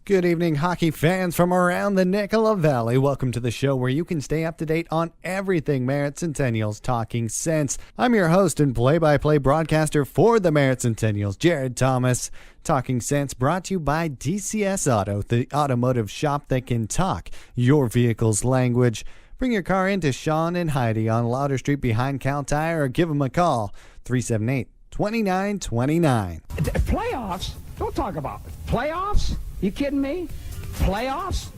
Good evening, hockey fans from around the Nicola Valley. Welcome to the show where you can stay up to date on everything Merritt Centennials talking sense. I'm your host and play-by-play broadcaster for the Merritt Centennials, Jared Thomas. Talking Sense brought to you by DCS Auto, the automotive shop that can talk your vehicle's language. Bring your car into Sean and Heidi on Lauder Street behind Cal Tire or give them a call, 378-2929. Playoffs? Don't talk about it. Playoffs? You kidding me? Playoffs?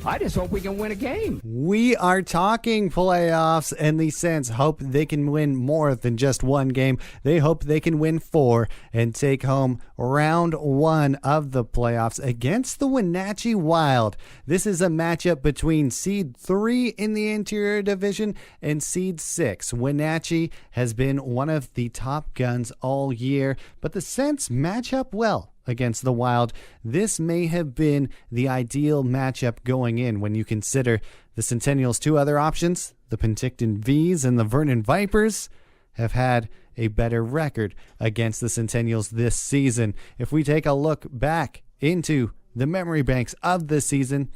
I just hope we can win a game. We are talking playoffs, and the Sens hope they can win more than just one game. They hope they can win 4 and take home round 1 of the playoffs against the Wenatchee Wild. This is a matchup between seed 3 in the interior division and seed 6. Wenatchee has been one of the top guns all year, but the Sens match up well against the Wild. This may have been the ideal matchup going in when you consider the Centennials' 2 other options. The Penticton Vs and the Vernon Vipers have had a better record against the Centennials this season. If we take a look back into the memory banks of the season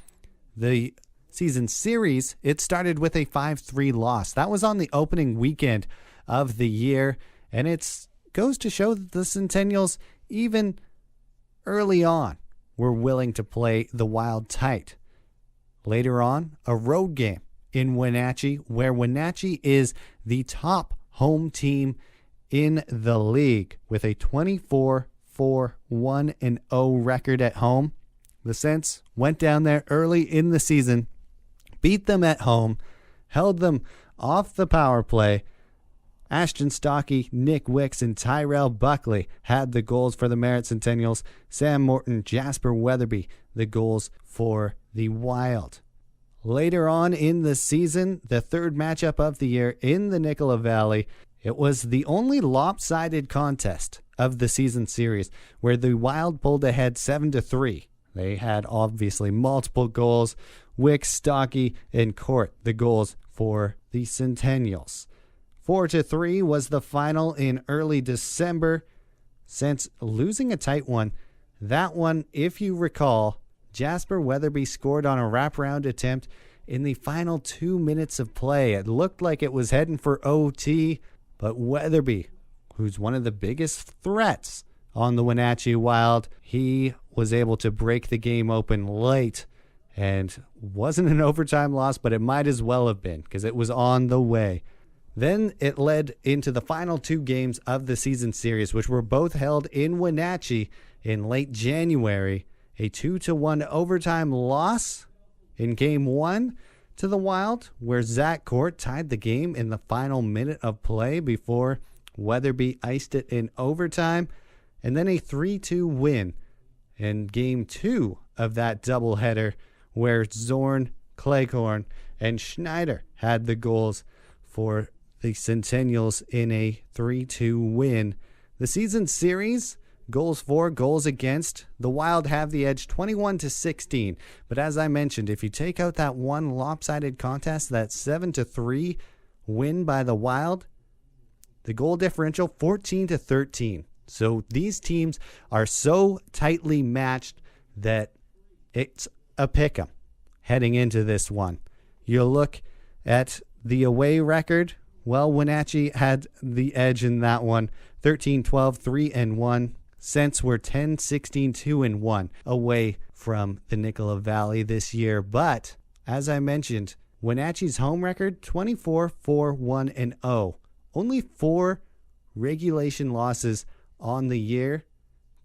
series, it started with a 5-3 loss. That was on the opening weekend of the year, and it goes to show that the Centennials, even early on, were willing to play the Wild tight. Later on, a road game in Wenatchee, where Wenatchee is the top home team in the league with a 24-4-1-0 record at home. The Sens went down there early in the season, beat them at home, held them off the power play. Ashton Stockey, Nick Wicks, and Tyrell Buckley had the goals for the Merritt Centennials. Sam Morton, Jasper Weatherby, the goals for the Wild. Later on in the season, the third matchup of the year in the Nicola Valley, it was the only lopsided contest of the season series, where the Wild pulled ahead 7-3. They had obviously multiple goals. Wicks, Stockey, and Court, the goals for the Centennials. 4-3 was the final in early December. Since losing a tight one, that one, if you recall, Jasper Weatherby scored on a wraparound attempt in the final 2 minutes of play. It looked like it was heading for OT, but Weatherby, who's one of the biggest threats on the Wenatchee Wild, he was able to break the game open late. And wasn't an overtime loss, but it might as well have been because it was on the way. Then it led into the final 2 games of the season series, which were both held in Wenatchee in late January. A 2-1 overtime loss in Game 1 to the Wild, where Zach Court tied the game in the final minute of play before Weatherby iced it in overtime. And then a 3-2 win in Game 2 of that doubleheader, where Zorn, Cleghorn, and Schneider had the goals for the Centennials in a 3-2 win. The season series, goals for, goals against, the Wild have the edge 21-16. But as I mentioned, if you take out that one lopsided contest, that 7-3 win by the Wild, the goal differential 14-13. So these teams are so tightly matched that it's a pick'em heading into this one. You look at the away record. Well, Wenatchee had the edge in that one, 13-12, 3-1. Sens were 10-16, 2-1 away from the Nicola Valley this year. But, as I mentioned, Wenatchee's home record, 24-4-1-0. Only 4 regulation losses on the year.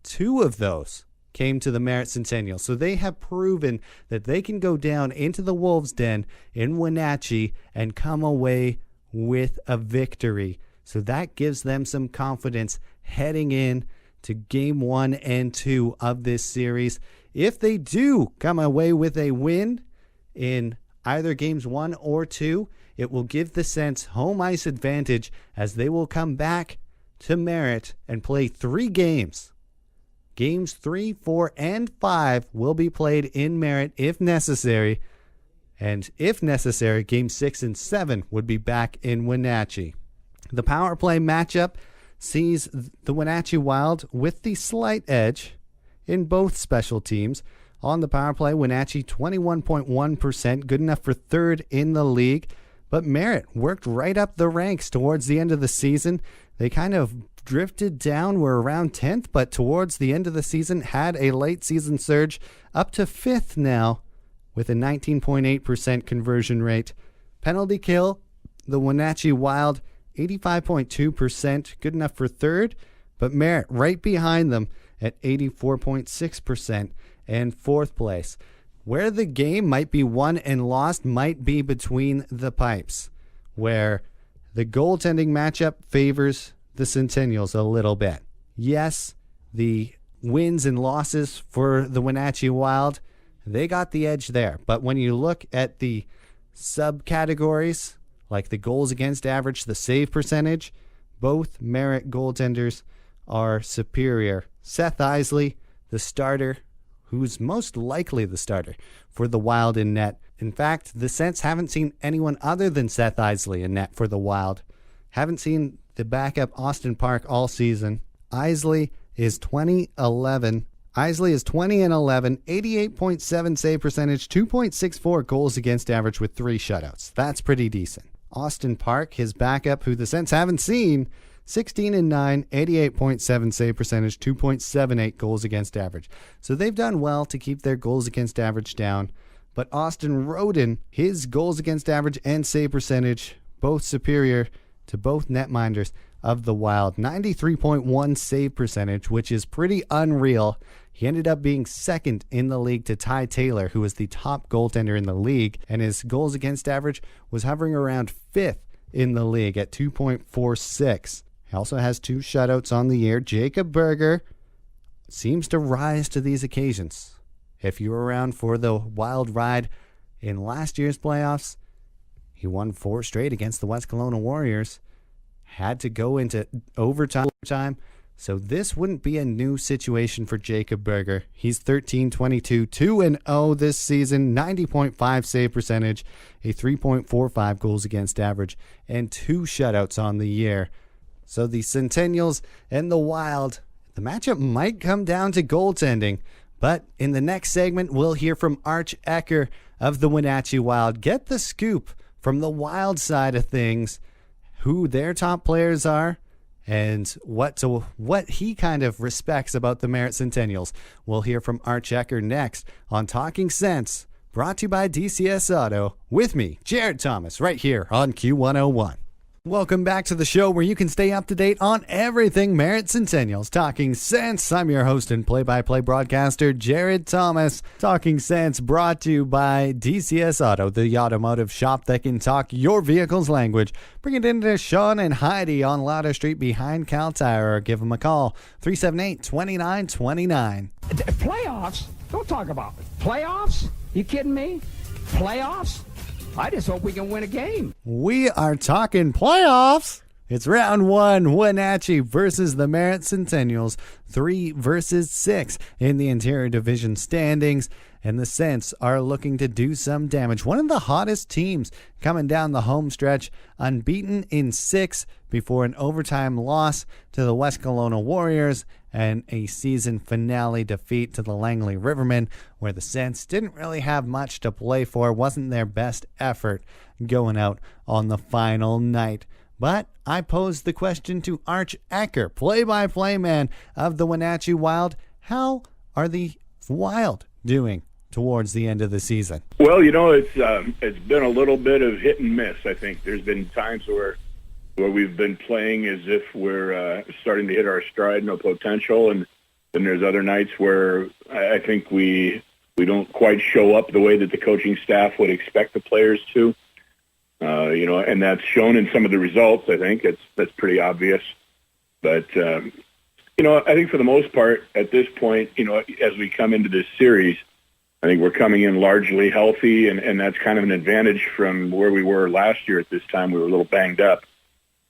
2 of those came to the Merritt Centennials. So they have proven that they can go down into the Wolves' Den in Wenatchee and come away with a victory. So that gives them some confidence heading in to Game 1 and 2 of this series. If they do come away with a win in either Games 1 or 2, it will give the Sens home ice advantage as they will come back to Merritt and play 3 games. Games 3, 4, and 5 will be played in Merritt if necessary. And if necessary, Games 6 and 7 would be back in Wenatchee. The power play matchup sees the Wenatchee Wild with the slight edge in both special teams. on the power play. Wenatchee 21.1%, good enough for third in the league. But Merritt worked right up the ranks towards the end of the season. They kind of drifted down, were around 10th, but towards the end of the season had a late season surge up to 5th now with a 19.8% conversion rate. Penalty kill, the Wenatchee Wild 85.2%, good enough for third, but Merritt right behind them at 84.6% and fourth place. Where the game might be won and lost might be between the pipes, where the goaltending matchup favors the Centennials a little bit. Yes, the wins and losses for the Wenatchee Wild, they got the edge there. But when you look at the subcategories, like the goals against average, the save percentage, both Merritt goaltenders are superior. Seth Isley, the starter, who's most likely the starter for the Wild in net. In fact, the Sens haven't seen anyone other than Seth Isley in net for the Wild. Haven't seen the backup Austin Park all season. Isley is 20-11. Isley is 20-11, 88.7 save percentage, 2.64 goals against average with 3 shutouts. That's pretty decent. Austin Park, his backup, who the Sens haven't seen, 16-9, 88.7 save percentage, 2.78 goals against average. So they've done well to keep their goals against average down. But Austin Roden, his goals against average and save percentage, both superior to both netminders of the Wild. 93.1 save percentage, which is pretty unreal. He ended up being second in the league to Ty Taylor, who was the top goaltender in the league, and his goals against average was hovering around 5th in the league at 2.46. He also has 2 shutouts on the year. Jacob Berger seems to rise to these occasions. If you were around for the Wild ride in last year's playoffs, he won 4 straight against the West Kelowna Warriors. Had to go into overtime. So this wouldn't be a new situation for Jacob Berger. He's 13-22, 2-0 this season, 90.5 save percentage, a 3.45 goals against average, and 2 shutouts on the year. So the Centennials and the Wild, the matchup might come down to goaltending. But in the next segment, we'll hear from Arch Ecker of the Wenatchee Wild. Get the scoop from the Wild side of things, who their top players are, and what he kind of respects about the Merritt Centennials. We'll hear from Arch Ecker next on Talking Sense, brought to you by DCS Auto, with me, Jared Thomas, right here on Q101. Welcome back to the show where you can stay up to date on everything Merritt Centennials. Talking Sense. I'm your host and play-by-play broadcaster, Jared Thomas. Talking Sense brought to you by DCS Auto, the automotive shop that can talk your vehicle's language. Bring it into Sean and Heidi on Lauder Street behind Cal Tire, or give them a call, 378-2929. Playoffs? Don't talk about it. Playoffs? You kidding me? Playoffs? I just hope we can win a game. We are talking playoffs. It's round 1, Wenatchee versus the Merritt Centennials, 3 versus 6 in the interior division standings, and the Sens are looking to do some damage. One of the hottest teams coming down the home stretch, unbeaten in 6 before an overtime loss to the West Kelowna Warriors and a season finale defeat to the Langley Rivermen, where the Sens didn't really have much to play for. Wasn't their best effort going out on the final night. But I posed the question to Arch Ecker, play-by-play man of the Wenatchee Wild. How are the Wild doing towards the end of the season? Well, it's been a little bit of hit and miss, I think. There's been times where we've been playing as if we're starting to hit our stride and our potential, and then there's other nights where I think we don't quite show up the way that the coaching staff would expect the players to. And that's shown in some of the results. I think that's pretty obvious. But I think for the most part at this point, as we come into this series, I think we're coming in largely healthy, and that's kind of an advantage from where we were last year at this time. We were a little banged up.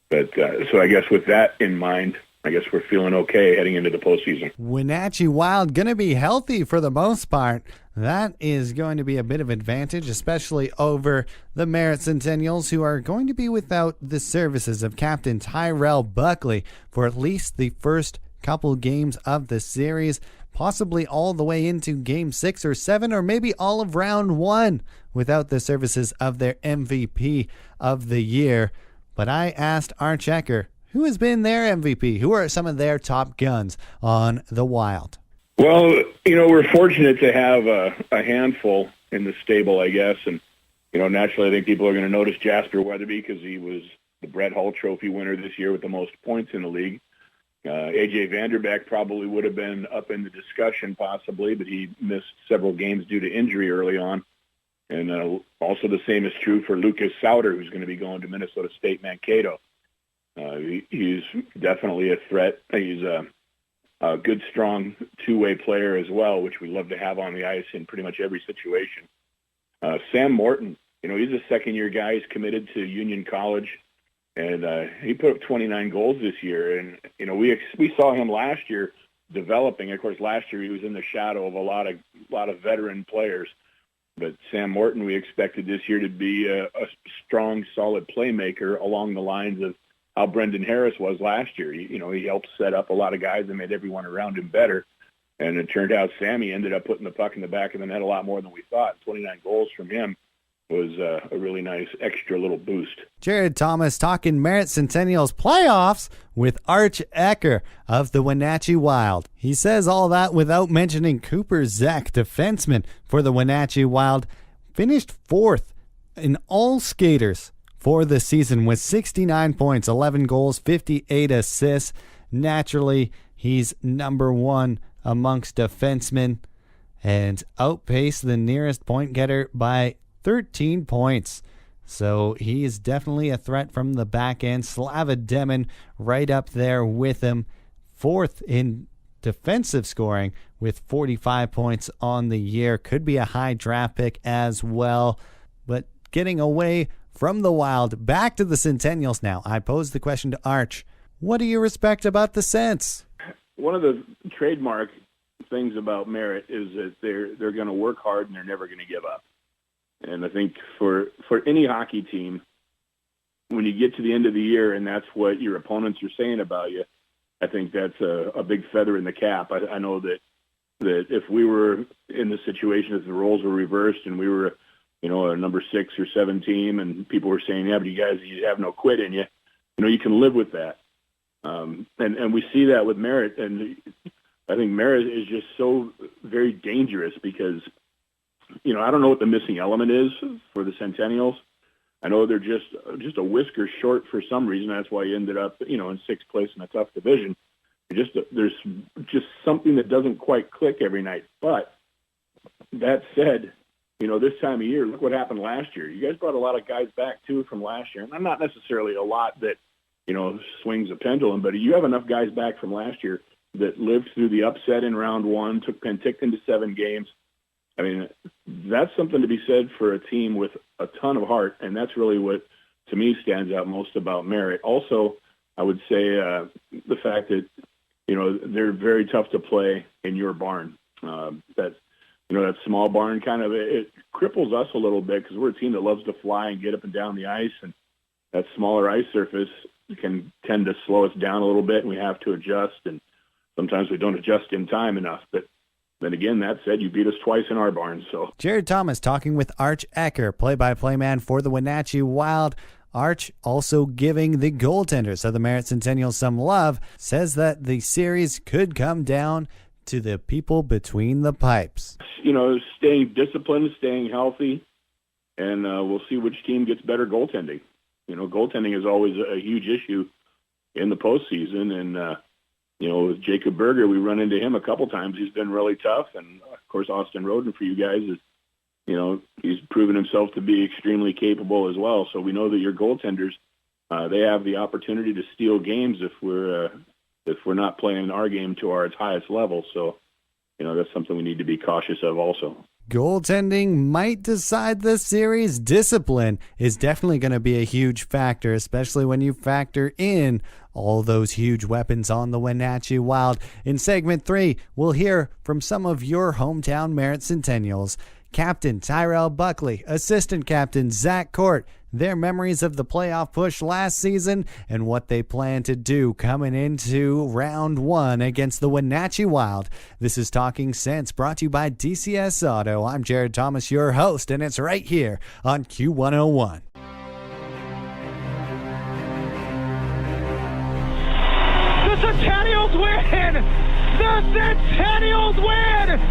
But so I guess with that in mind, I guess we're feeling okay heading into the postseason. Wenatchee Wild going to be healthy for the most part. That is going to be a bit of advantage, especially over the Merritt Centennials, who are going to be without the services of Captain Tyrell Buckley for at least the first couple games of the series. possibly all the way into Game 6 or 7, or maybe all of Round 1 without the services of their MVP of the year. But I asked Arch Ecker, who has been their MVP? Who are some of their top guns on the Wild? Well, we're fortunate to have a handful in the stable, I guess. And, naturally, I think people are going to notice Jasper Weatherby because he was the Brett Hull Trophy winner this year with the most points in the league. A.J. Vanderbeck probably would have been up in the discussion possibly, but he missed several games due to injury early on. And also the same is true for Lucas Sauter, who's going to be going to Minnesota State Mankato. He's definitely a threat. He's a good, strong two-way player as well, which we love to have on the ice in pretty much every situation. Sam Morton, he's a second-year guy. He's committed to Union College. And he put up 29 goals this year. And, we saw him last year developing. Of course, last year he was in the shadow of a lot of veteran players. But Sam Morton, we expected this year to be a strong, solid playmaker along the lines of how Brendan Harris was last year. He helped set up a lot of guys and made everyone around him better. And it turned out Sammy ended up putting the puck in the back of the net a lot more than we thought. 29 goals from him was a really nice extra little boost. Jared Thomas talking Merritt Centennials playoffs with Arch Ecker of the Wenatchee Wild. He says all that without mentioning Cooper Zek, defenseman for the Wenatchee Wild, finished fourth in all skaters for the season with 69 points, 11 goals, 58 assists. Naturally, he's number one amongst defensemen and outpaced the nearest point getter by 13 points. So he is definitely a threat from the back end. Slava Demin right up there with him. Fourth in defensive scoring with 45 points on the year. Could be a high draft pick as well. But getting away from the Wild, back to the Centennials now. I posed the question to Arch. What do you respect about the Cents? One of the trademark things about Merritt is that they're going to work hard and they're never going to give up. And I think for any hockey team, when you get to the end of the year and that's what your opponents are saying about you, I think that's a big feather in the cap. I know that if we were in the situation if the roles were reversed and we were, a number 6 or 7 team and people were saying, yeah, but you have no quit in you, you can live with that. And we see that with Merritt. And I think Merritt is just so very dangerous because I don't know what the missing element is for the Centennials. I know they're just a whisker short for some reason. That's why he ended up, in 6th place in a tough division. There's just something that doesn't quite click every night. But that said, this time of year, look what happened last year. You guys brought a lot of guys back, too, from last year. And not necessarily a lot that, swings a pendulum, but you have enough guys back from last year that lived through the upset in round 1, took Penticton to 7 games. I mean, that's something to be said for a team with a ton of heart, and that's really what, to me, stands out most about Merritt. Also, I would say the fact that, they're very tough to play in your barn. That small barn kind of, it cripples us a little bit because we're a team that loves to fly and get up and down the ice, and that smaller ice surface can tend to slow us down a little bit, and we have to adjust, and sometimes we don't adjust in time enough, but then again, that said, you beat us twice in our barn. So Jared Thomas talking with Arch Ecker, play-by-play man for the Wenatchee Wild. Arch also giving the goaltenders of the Merritt Centennials some love, says that the series could come down to the people between the pipes. Staying disciplined, staying healthy, and we'll see which team gets better goaltending. Goaltending is always a huge issue in the postseason, and with Jacob Berger, we run into him a couple times. He's been really tough. And, of course, Austin Roden for you guys is, he's proven himself to be extremely capable as well. So we know that your goaltenders, they have the opportunity to steal games if we're not playing our game to our highest level. So, that's something we need to be cautious of also. Goaltending might decide this series. Discipline is definitely going to be a huge factor, especially when you factor in all those huge weapons on the Wenatchee Wild. In segment 3, we'll hear from some of your hometown Merritt Centennials. Captain Tyrell Buckley, Assistant Captain Zach Court, their memories of the playoff push last season and what they plan to do coming into round one against the Wenatchee Wild. This is Talking Sense, brought to you by DCS Auto. I'm Jared Thomas, your host, and it's right here on Q101. The Centennials win! The Centennials win!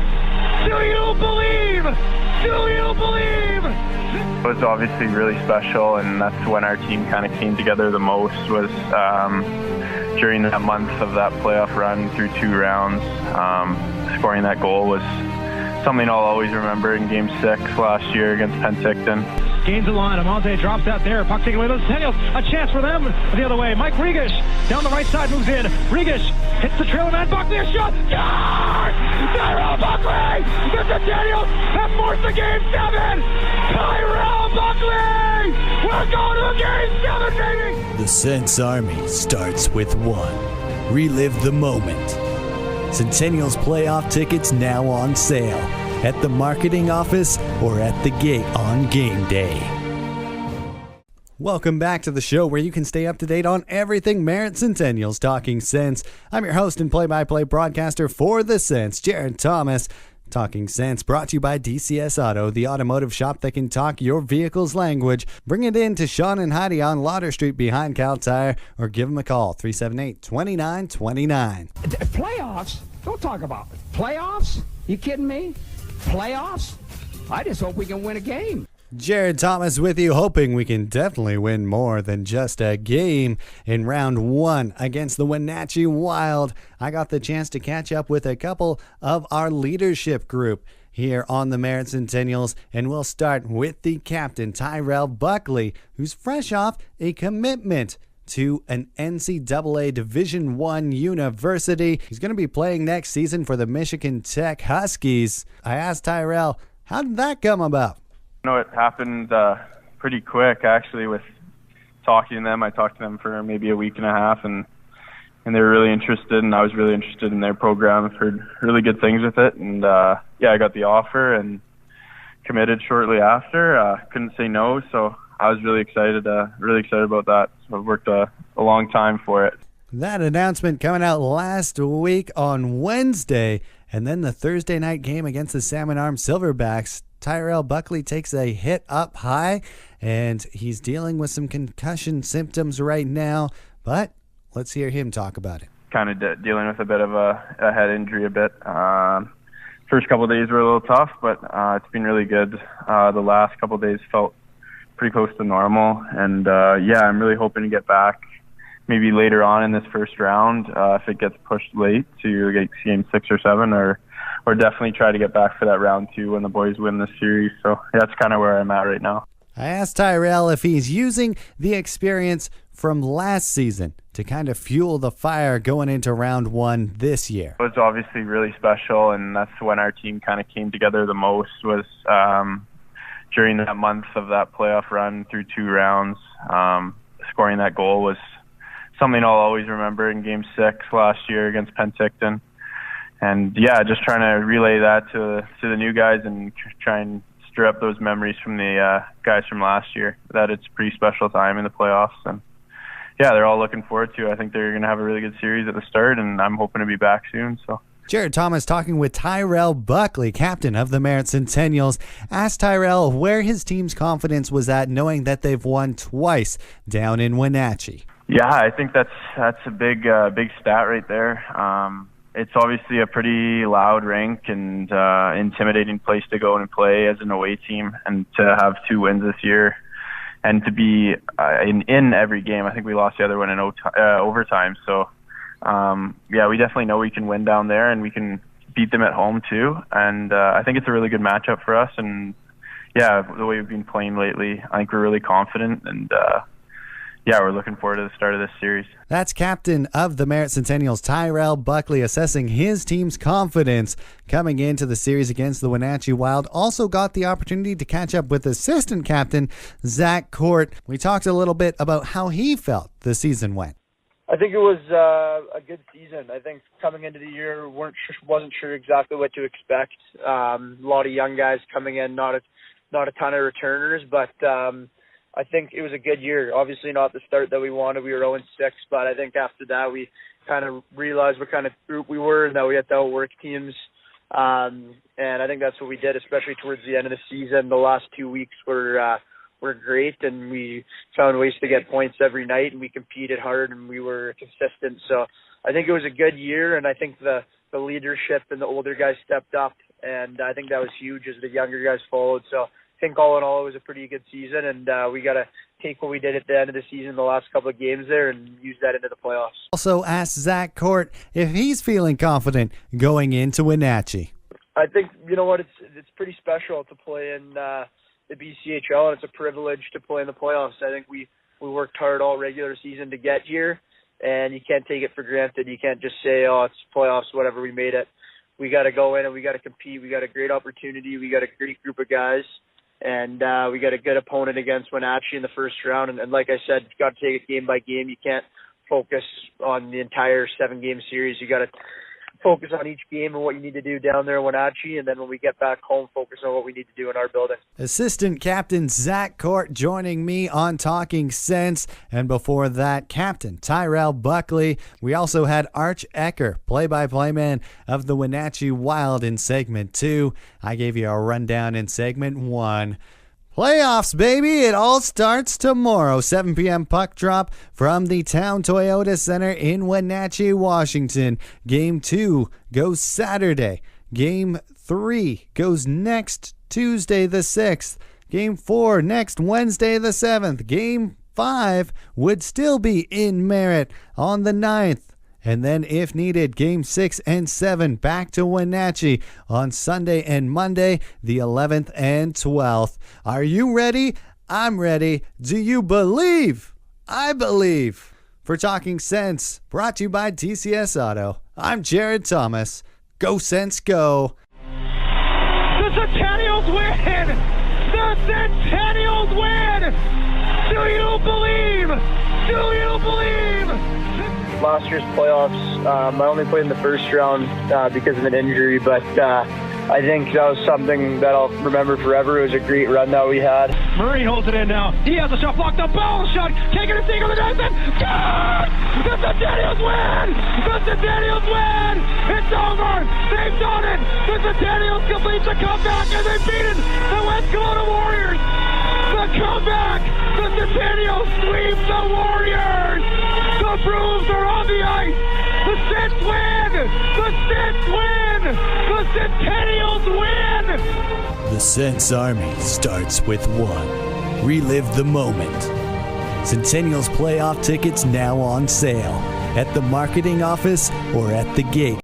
Do you believe? Do you believe? It was obviously really special, and that's when our team kind of came together the most, was during that month of that playoff run through 2 rounds. Scoring that goal was something I'll always remember in Game 6 last year against Penticton. Gains the line. Amonte drops out there. Puck taken away by the Centennials. A chance for them the other way. Mike Regish down the right side moves in. Regish hits the trailer man. Buckley, a shot. Yes! Tyrell Buckley! The Centennials have forced the Game 7! Tyrell Buckley! We're going to Game 7, baby! The Sense Army starts with 1. Relive the moment. Centennials playoff tickets now on sale at the marketing office or at the gate on game day. Welcome back to the show where you can stay up to date on everything Merritt Centennials Talking Sense. I'm your host and play-by-play broadcaster for The Sense, Jared Thomas. Talking Sense brought to you by DCS Auto, the automotive shop that can talk your vehicle's language. Bring it in to Sean and Heidi on Lauder Street behind Cal Tire, or give them a call, 378-2929. Playoffs? Don't talk about it. Playoffs? You kidding me? Playoffs? I just hope we can win a game. Jared Thomas with you, hoping we can definitely win more than just a game in round 1 against the Wenatchee Wild. I got the chance to catch up with a couple of our leadership group here on the Merritt Centennials, and we'll start with the captain, Tyrell Buckley, who's fresh off a commitment to an NCAA Division I university. He's going to be playing next season for the Michigan Tech Huskies. I asked Tyrell, how did that come about? It happened pretty quick, actually, with talking to them. I talked to them for maybe a week and a half, and they were really interested, and I was really interested in their program. I've heard really good things with it, and I got the offer and committed shortly after. Couldn't say no, so I was really excited about that. So I've worked a long time for it. That announcement coming out last week on Wednesday, and then the Thursday night game against the Salmon Arm Silverbacks. Tyrell Buckley takes a hit up high, and he's dealing with some concussion symptoms right now, but let's hear him talk about it. Kind of dealing with a bit of a head injury a bit. First couple of days were a little tough, but it's been really good. The last couple of days felt pretty close to normal, and I'm really hoping to get back maybe later on in this first round, if it gets pushed late to game 6 or 7, or definitely try to get back for that round 2 when the boys win this series. So that's kind of where I'm at right now. I asked Tyrell if he's using the experience from last season to kind of fuel the fire going into round 1 this year. It was obviously really special, and that's when our team kind of came together the most, was during that month of that playoff run through 2 rounds. Scoring that goal was something I'll always remember in Game 6 last year against Penticton. And just trying to relay that to the new guys and try and stir up those memories from the guys from last year. That it's a pretty special time in the playoffs, and they're all looking forward to it. I think they're going to have a really good series at the start, and I'm hoping to be back soon. So. Jared Thomas talking with Tyrell Buckley, captain of the Merritt Centennials. Asked Tyrell where his team's confidence was at, knowing that they've won twice down in Wenatchee. Yeah, I think that's a big stat right there. It's obviously a pretty loud rink and intimidating place to go and play as an away team, and to have 2 wins this year and to be in every game. I think we lost the other one in overtime. So, we definitely know we can win down there, and we can beat them at home too. And I think it's a really good matchup for us. And the way we've been playing lately, I think we're really confident, and we're looking forward to the start of this series. That's captain of the Merritt Centennials, Tyrell Buckley, assessing his team's confidence coming into the series against the Wenatchee Wild. Also got the opportunity to catch up with assistant captain Zach Court. We talked a little bit about how he felt the season went. I think it was a good season. I think coming into the year, wasn't sure exactly what to expect. A lot of young guys coming in, not a ton of returners, but I think it was a good year. Obviously not the start that we wanted. We were 0-6, but I think after that we kind of realized what kind of group we were and that we had to outwork teams. And I think that's what we did, especially towards the end of the season. The last 2 weeks were great, and we found ways to get points every night, and we competed hard, and we were consistent. So I think it was a good year, and I think the leadership and the older guys stepped up, and I think that was huge as the younger guys followed. So I think all in all, it was a pretty good season, and we got to take what we did at the end of the season, the last couple of games there, and use that into the playoffs. Also asked Zach Court if he's feeling confident going into Wenatchee. I think, you know what, it's pretty special to play in the BCHL, and it's a privilege to play in the playoffs. I think we worked hard all regular season to get here, and you can't take it for granted. You can't just say, oh, it's playoffs, whatever, we made it. We got to go in and we got to compete. We got a great opportunity. We got a great group of guys. And we got a good opponent against Wenatchee in the first round. And like I said, you got to take it game by game. You can't focus on the entire 7-game series. You got to focus on each game and what you need to do down there in Wenatchee. And then when we get back home, focus on what we need to do in our building. Assistant Captain Zach Court joining me on Talking Sense. And before that, Captain Tyrell Buckley. We also had Arch Ecker, play-by-play man of the Wenatchee Wild in segment 2. I gave you a rundown in segment 1. Playoffs, baby! It all starts tomorrow, 7 p.m. puck drop from the Town Toyota Center in Wenatchee, Washington. Game 2 goes Saturday. Game 3 goes next Tuesday the 6th. Game 4 next Wednesday the 7th. Game 5 would still be in Merritt on the 9th. And then, if needed, Game 6 and 7 back to Wenatchee on Sunday and Monday, the 11th and 12th. Are you ready? I'm ready. Do you believe? I believe. For Talking Sense, brought to you by TCS Auto, I'm Jared Thomas. Go Sense, go. The Centennials win! The Centennials win! Do you believe? Do you believe? Last year's playoffs, I only played in the first round because of an injury, but I think that was something that I'll remember forever. It was a great run that we had. Murray holds it in now. He has a shot, blocked the ball shot, taking a single to Dyson. Good! The Centennials win! The Centennials win! It's over! They've done it! The Centennials complete the comeback and they've beaten the West Kelowna Warriors! The comeback! The Centennials sweep the Warriors! The Bruins are on the ice! The Cents win! The Cents win! The Centennials win! The Sense Army starts with 1. Relive the moment. Centennials playoff tickets now on sale at the marketing office or at the gate.